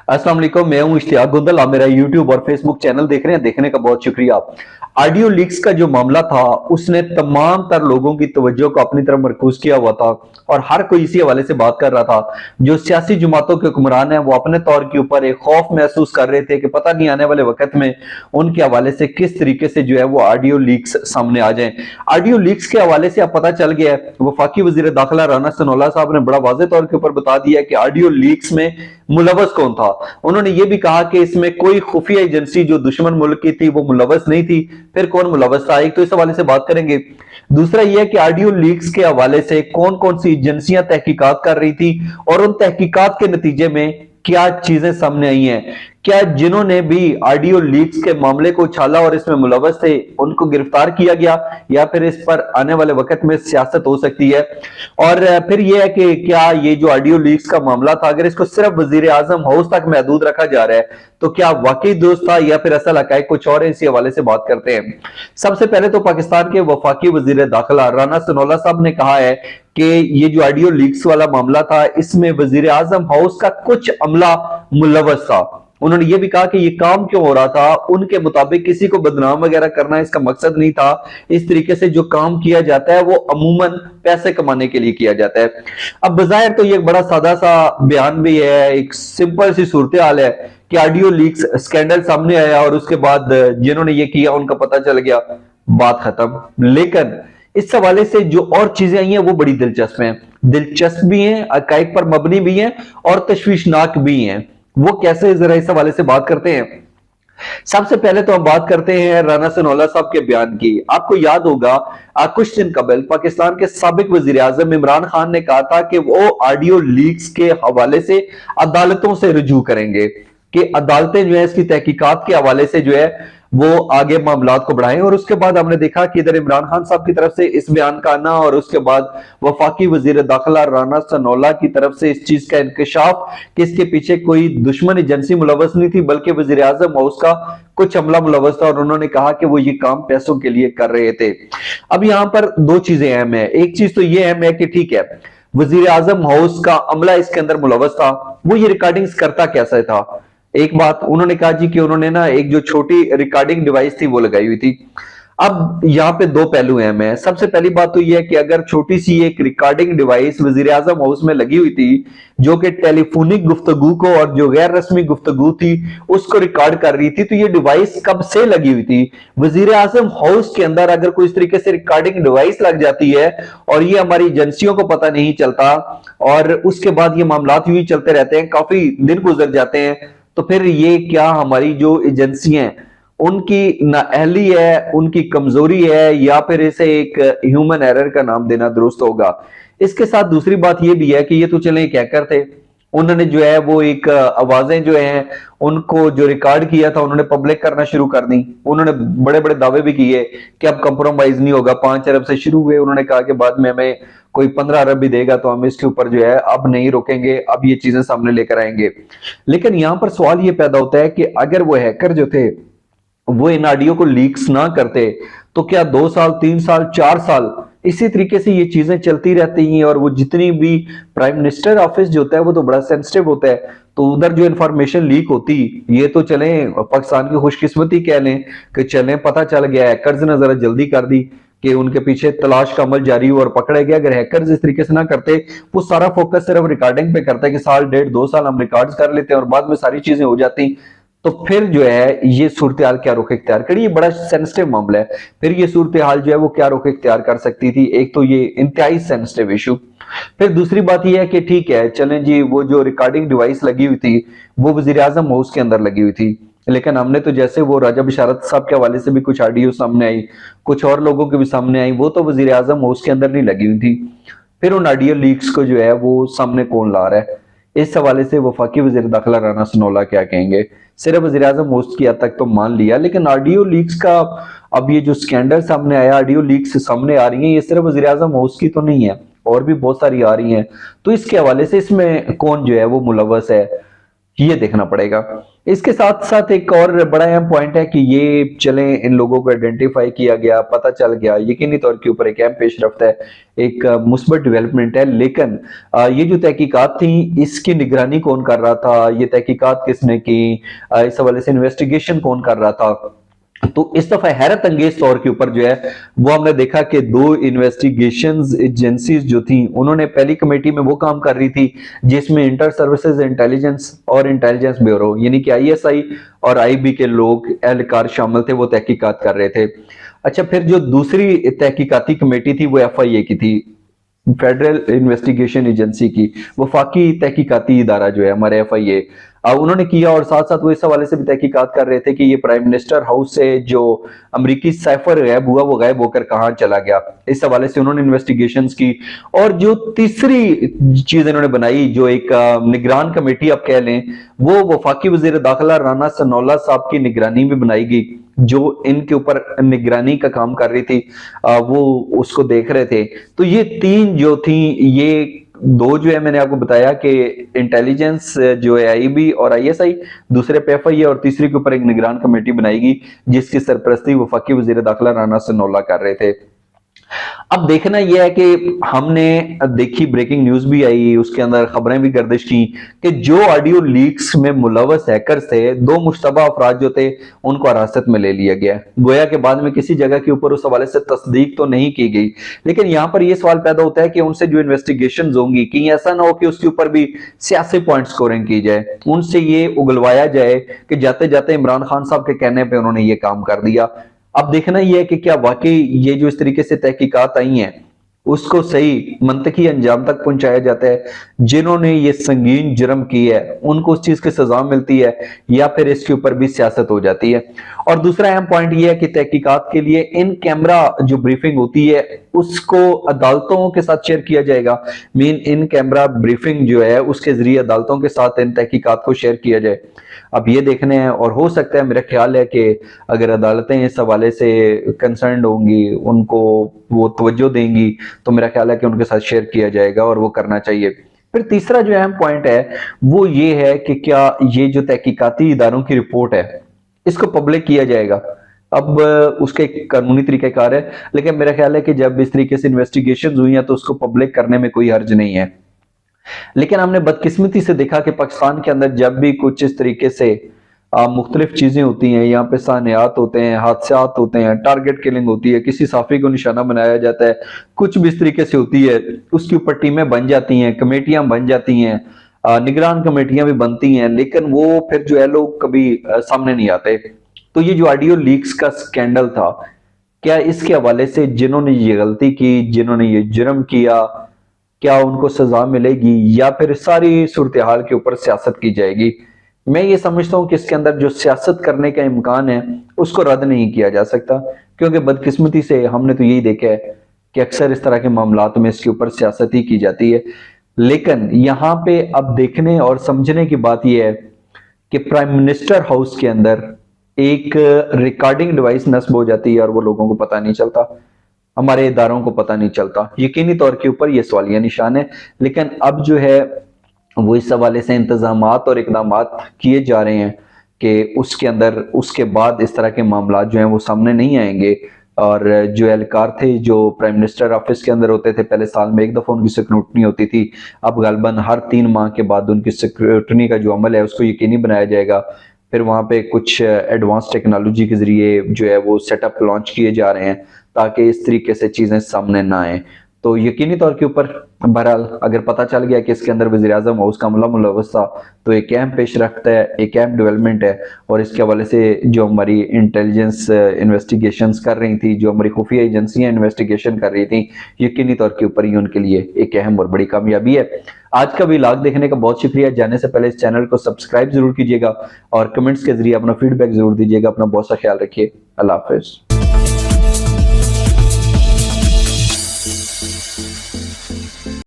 अस्सलाम वालेकुम, मैं हूं इश्तियाक गुंदल। आप मेरा यूट्यूब और फेसबुक चैनल देख रहे हैं, देखने का बहुत शुक्रिया। ऑडियो लीक्स का जो मामला था उसने तमाम तर लोगों की तवज्जो को अपनी तरफ मरकूज किया हुआ था और हर कोई इसी हवाले से बात कर रहा था। जो सियासी जमातों के हुक्मरान हैं वो अपने तौर के ऊपर एक खौफ महसूस कर रहे थे कि पता नहीं आने वाले वक्त में उनके हवाले से किस तरीके से जो है वो ऑडियो लीक्स सामने आ जाएं। ऑडियो लीक्स के हवाले से अब पता चल गया है, वफाकी वजीर दाखिला राना सनाउल्लाह साहब ने बड़ा वाज़ेह तौर के ऊपर बता दिया कि ऑडियो लीक्स में मुलव्वस कौन था। उन्होंने ये भी कहा कि इसमें कोई खुफिया एजेंसी जो दुश्मन मुल्क की थी वो मुलव्वस नहीं थी। फिर कौन मुलव्वस था, एक तो इस हवाले से बात करेंगे। दूसरा यह है कि ऑडियो लीक्स के हवाले से कौन कौन सी एजेंसियां तहकीकात कर रही थी और उन तहकीकात के नतीजे में क्या चीजें सामने आई हैं। क्या जिन्होंने भी ऑडियो लीक्स के मामले को उछाला और इसमें मुलव्वस थे उनको गिरफ्तार किया गया या फिर इस पर आने वाले वक्त में सियासत हो सकती है। और फिर यह है कि क्या ये जो ऑडियो लीक्स का मामला था अगर इसको सिर्फ वजीर आजम हाउस तक महदूद रखा जा रहा है तो क्या वाकई दोस्त था या फिर असल हकायक कुछ और है, इसी हवाले से बात करते हैं। सबसे पहले तो पाकिस्तान के वफाकी वजीर दाखिला राना सनाउल्लाह साहब ने कहा है कि ये जो ऑडियो लीक्स वाला मामला था इसमें वजीर आजम हाउस का कुछ अमला मुलव्वस था। उन्होंने ये भी कहा कि ये काम क्यों हो रहा था, उनके मुताबिक किसी को बदनाम वगैरह करना इसका मकसद नहीं था। इस तरीके से जो काम किया जाता है वो अमूमन पैसे कमाने के लिए किया जाता है। अब बजायर तो ये बड़ा सादा सा बयान भी है, एक सिंपल सी सूरत हाल है कि ऑडियो लीक्स स्कैंडल सामने आया और उसके बाद जिन्होंने ये किया उनका पता चल गया, बात खत्म। लेकिन इस हवाले से जो और चीजें आई हैं वो बड़ी दिलचस्प हैं, दिलचस्प भी हैं, हकायक पर मबनी भी हैं और तशवीशनाक भी हैं। वो कैसे, जरा इस हवाले से बात करते हैं। सबसे पहले तो हम बात करते हैं राना सनाउल्लाह साहब के बयान की। आपको याद होगा कुछ दिन कबल पाकिस्तान के साबिक वजीर आजम इमरान खान ने कहा था कि वो ऑडियो लीक्स के हवाले से अदालतों से रुजू करेंगे कि अदालतें जो है इसकी तहकीकात के हवाले से जो है वो आगे मामलात को बढ़ाएं। और उसके बाद हमने देखा कि इधर इमरान खान साहब की तरफ से इस बयान का आना और उसके बाद वफाकी वजीर दाखिला राना सनाउल्लाह की तरफ से इस चीज का इंकशाफ कि इसके पीछे कोई दुश्मन एजेंसी मुलव्वस नहीं थी बल्कि वजीर आजम हाउस का कुछ अमला मुलव्वस था और उन्होंने कहा कि वो ये काम पैसों के लिए कर रहे थे। अब यहां पर दो चीजें अहम है। एक चीज तो ये अहम है कि ठीक है वजीर आजम हाउस का अमला इसके अंदर मुलव्वस था, वो ये रिकॉर्डिंग्स करता कैसा था। एक बात उन्होंने कहा जी कि उन्होंने ना एक जो छोटी रिकॉर्डिंग डिवाइस थी वो लगाई हुई थी। अब यहाँ पे दो पहलू हैं। मैं सबसे पहली बात तो ये है कि अगर छोटी सी एक रिकॉर्डिंग डिवाइस वजीर आजम हाउस में लगी हुई थी जो कि टेलीफोनिक गुफ्तगू को और जो गैर रस्मी गुफ्तगू थी उसको रिकॉर्ड कर रही थी, तो ये डिवाइस कब से लगी हुई थी। वजीर आजम हाउस के अंदर अगर कोई इस तरीके से रिकॉर्डिंग डिवाइस लग जाती है और ये हमारी एजेंसियों को पता नहीं चलता और उसके बाद ये मामला यूं ही चलते रहते हैं, काफी दिन गुजर जाते हैं, तो फिर ये क्या हमारी जो एजेंसियां हैं उनकी नाअहली है, उनकी कमजोरी है या फिर इसे एक ह्यूमन एरर का नाम देना दुरुस्त होगा। इसके साथ दूसरी बात ये भी है कि ये तो चले एक हैकर थे, उन्होंने जो है वो एक आवाजें जो हैं उनको जो रिकॉर्ड किया था उन्होंने पब्लिक करना शुरू कर दी। उन्होंने बड़े बड़े दावे भी किए कि अब कंप्रोमाइज नहीं होगा, 5 अरब से शुरू हुए, उन्होंने कहा कि बाद में हमें कोई 15 अरब भी देगा तो हम इसके ऊपर जो है अब नहीं रुकेंगे, अब ये चीजें सामने लेकर आएंगे। लेकिन यहां पर सवाल ये पैदा होता है कि अगर वो हैकर जो थे वो इन ऑडियो को लीक्स ना करते तो क्या 2 साल 3 साल 4 साल इसी तरीके से ये चीजें चलती रहती हैं। और वो जितनी भी प्राइम मिनिस्टर ऑफिस जो होता है वो तो बड़ा सेंसिटिव होता है, तो उधर जो इंफॉर्मेशन लीक होती, ये तो चले पाकिस्तान की खुशकिस्मती कह लें कि चले पता चल गया, हैकर्स ने जरा जल्दी कर दी कि उनके पीछे तलाश का अमल जारी हुआ और पकड़े गए। अगर हैकर्स इस तरीके से ना करते, वो सारा फोकस सिर्फ रिकॉर्डिंग पे करता है कि साल डेढ़ 2 साल हम रिकॉर्ड्स कर लेते हैं और बाद में सारी चीजें हो जाती, तो फिर जो है ये सूरत हाल क्या रुख इख्तियार करी। ये बड़ा सेंसिटिव मामला है, फिर ये सूरत हाल जो है वो क्या रुख इख्तियार कर सकती थी। एक तो ये इंतहाई सेंसिटिव इशू, फिर दूसरी बात ये है कि ठीक है चलें जी वो जो रिकॉर्डिंग डिवाइस लगी हुई थी वो वजीर आजम हाउस के अंदर लगी हुई थी, लेकिन हमने तो जैसे वो राजा बिशारत साहब के हवाले से भी कुछ ऑडियो सामने आई, कुछ और लोगों के भी सामने आई, वो तो वजीर आजम हाउस के अंदर नहीं लगी हुई थी। फिर उन ऑडियो लीक्स को जो है वो सामने कौन ला रहा है, इस हवाले से वफाकी वजीर दाखिला राना सनाउल्लाह क्या कहेंगे। सिर्फ वजीर आजम हाउस की हद तक तो मान लिया, लेकिन ऑडियो लीक्स का अब ये जो स्कैंडल सामने आया, ऑडियो लीक्स सामने आ रही हैं, ये सिर्फ वजीर आजम हाउस की तो नहीं है और भी बहुत सारी आ रही हैं, तो इसके हवाले से इसमें कौन जो है वो मुलव्वस है। یہ دیکھنا پڑے گا۔ اس کے ساتھ ساتھ ایک اور بڑا اہم پوائنٹ ہے کہ یہ چلیں ان لوگوں کو آئیڈینٹیفائی کیا گیا، پتہ چل گیا، یقینی طور کے اوپر ایک اہم پیش رفت ہے، ایک مثبت ڈیولپمنٹ ہے، لیکن یہ جو تحقیقات تھیں اس کی نگرانی کون کر رہا تھا، یہ تحقیقات کس نے کی، اس حوالے سے انویسٹیگیشن کون کر رہا تھا؟ تو اس دفعہ حیرت انگیز طور کے اوپر جو ہے وہ ہم نے دیکھا کہ 2 انویسٹیگیشنز ایجنسیز جو تھیں انہوں نے پہلی کمیٹی میں وہ کام کر رہی تھی جس میں انٹر سروسز انٹیلیجنس اور انٹیلیجنس بیورو یعنی کہ ISI اور IB کے لوگ اہلکار شامل تھے، وہ تحقیقات کر رہے تھے۔ اچھا، پھر جو دوسری تحقیقاتی کمیٹی تھی وہ FIA کی تھی، فیڈرل انویسٹیگیشن ایجنسی کی، وفاقی تحقیقاتی ادارہ جو ہے ہمارے FIA، انہوں نے کیا، اور ساتھ ساتھ وہ اس حوالے سے بھی تحقیقات کر رہے تھے کہ یہ پرائم منسٹر ہاؤس سے جو امریکی سائفر غائب ہوا وہ غائب ہو کر کہاں چلا گیا، اس حوالے سے انہوں نے انویسٹیگیشنز کی۔ اور جو تیسری چیز انہوں نے بنائی، جو ایک نگران کمیٹی آپ کہہ لیں، وہ وفاقی وزیر داخلہ رانا ثناءاللہ صاحب کی نگرانی میں بنائی گئی، جو ان کے اوپر نگرانی کا کام کر رہی تھی، وہ اس کو دیکھ رہے تھے۔ تو یہ 3 جو تھیں، یہ 2 جو ہے میں نے آپ کو بتایا کہ انٹیلیجنس جو ہے IB اور ISI، دوسرے پہ FIA، اور تیسری کے اوپر ایک نگران کمیٹی بنائی گئی جس کی سرپرستی وفاقی وزیر داخلہ رانا ثناءاللہ کر رہے تھے۔ اب دیکھنا یہ ہے کہ ہم نے دیکھی، بریکنگ نیوز بھی آئی، اس کے اندر خبریں بھی گردش کی کہ جو آڈیو لیکس میں ملوث ہیکرز تھے، 2 مشتبہ افراد جو تھے ان کو حراست میں لے لیا گیا، گویا کہ بعد میں کسی جگہ کے اوپر اس حوالے سے تصدیق تو نہیں کی گئی، لیکن یہاں پر یہ سوال پیدا ہوتا ہے کہ ان سے جو انویسٹیگیشنز ہوں گی، کہیں ایسا نہ ہو کہ اس کے اوپر بھی سیاسی پوائنٹ سکورنگ کی جائے، ان سے یہ اگلوایا جائے کہ جاتے جاتے عمران خان صاحب کے کہنے پہ انہوں نے یہ کام کر دیا۔ اب دیکھنا یہ ہے کہ کیا واقعی یہ جو اس طریقے سے تحقیقات آئی ہیں اس کو صحیح منطقی انجام تک پہنچایا جاتا ہے، جنہوں نے یہ سنگین جرم کی ہے ان کو اس چیز کی سزا ملتی ہے، یا پھر اس کے اوپر بھی سیاست ہو جاتی ہے۔ اور دوسرا اہم پوائنٹ یہ ہے کہ تحقیقات کے لیے ان کیمرہ جو بریفنگ ہوتی ہے اس کو عدالتوں کے ساتھ شیئر کیا جائے گا، ان کیمرہ بریفنگ جو ہے اس کے ذریعے عدالتوں کے ساتھ ان تحقیقات کو شیئر کیا جائے۔ اب یہ دیکھنے ہیں، اور ہو سکتا ہے، میرا خیال ہے کہ اگر عدالتیں اس حوالے سے کنسرنڈ ہوں گی، ان کو وہ توجہ دیں گی، تو میرا خیال ہے کہ ان کے ساتھ شیئر کیا جائے گا، اور وہ کرنا چاہیے۔ پھر تیسرا جو اہم پوائنٹ ہے وہ یہ ہے کہ کیا یہ جو تحقیقاتی اداروں کی رپورٹ ہے اس کو پبلک کیا جائے گا؟ اب اس کے ایک قانونی طریقہ کار ہے، لیکن میرا خیال ہے کہ جب اس طریقے سے انویسٹیگیشنز ہوئی ہیں تو اس کو پبلک کرنے میں کوئی حرج نہیں ہے۔ لیکن ہم نے بدقسمتی سے دیکھا کہ پاکستان کے اندر جب بھی کچھ اس طریقے سے مختلف چیزیں ہوتی ہیں، یہاں پہ سانحات ہوتے ہیں، حادثات ہوتے ہیں، ٹارگٹ کلنگ ہوتی ہے، کسی صحافی کو نشانہ بنایا جاتا ہے، کچھ بھی اس طریقے سے ہوتی ہے، اس کے اوپر ٹیمیں بن جاتی ہیں، کمیٹیاں بن جاتی ہیں، نگران کمیٹیاں بھی بنتی ہیں، لیکن وہ پھر جو ہے لوگ کبھی سامنے نہیں آتے۔ تو یہ جو آڈیو لیکس کا سکینڈل تھا، کیا اس کے حوالے سے جنہوں نے یہ غلطی کی، جنہوں نے یہ جرم کیا، کیا ان کو سزا ملے گی، یا پھر ساری صورتحال کے اوپر سیاست کی جائے گی؟ میں یہ سمجھتا ہوں کہ اس کے اندر جو سیاست کرنے کا امکان ہے اس کو رد نہیں کیا جا سکتا، کیونکہ بدقسمتی سے ہم نے تو یہی دیکھا ہے کہ اکثر اس طرح کے معاملات میں اس کے اوپر سیاست ہی کی جاتی ہے۔ لیکن یہاں پہ اب دیکھنے اور سمجھنے کی بات یہ ہے کہ پرائم منسٹر ہاؤس کے اندر ایک ریکارڈنگ ڈیوائس نصب ہو جاتی ہے اور وہ لوگوں کو پتہ نہیں چلتا، ہمارے اداروں کو پتہ نہیں چلتا۔ یقینی طور کے اوپر یہ سوالیہ نشان ہے، لیکن اب جو ہے وہ اس حوالے سے انتظامات اور اقدامات کیے جا رہے ہیں کہ اس کے اندر اس کے بعد اس طرح کے معاملات جو ہیں وہ سامنے نہیں آئیں گے، اور جو اہلکار تھے جو پرائم منسٹر آفس کے اندر ہوتے تھے، پہلے سال میں ایک دفعہ ان کی سکروٹنی ہوتی تھی، اب غالباً ہر 3 ماہ کے بعد ان کی سکروٹنی کا جو عمل ہے اس کو یقینی بنایا جائے گا۔ پھر وہاں پہ کچھ ایڈوانس ٹیکنالوجی کے ذریعے جو ہے وہ سیٹ اپ لانچ کیے جا رہے ہیں تاکہ اس طریقے سے چیزیں سامنے نہ آئیں۔ تو یقینی طور کے اوپر بہرحال اگر پتہ چل گیا کہ اس کے اندر وزیر اعظم ہاؤس کا عملہ ملوث تھا تو ایک اہم پیش رفت ہے، ایک اہم ڈیولپمنٹ ہے، اور اس کے حوالے سے جو ہماری انٹیلیجنس انویسٹیگیشنز کر رہی تھی، جو ہماری خفیہ ایجنسیاں انویسٹیگیشن کر رہی تھیں، یقینی طور کے اوپر یہ ان کے لیے ایک اہم اور بڑی کامیابی ہے۔ آج کا ویلاگ دیکھنے کا بہت شکریہ۔ جانے سے پہلے اس چینل کو سبسکرائب ضرور کیجیے گا اور کمنٹس کے ذریعے اپنا فیڈ بیک ضرور دیجیے گا۔ اپنا بہت سا خیال رکھیے۔ اللہ حافظ۔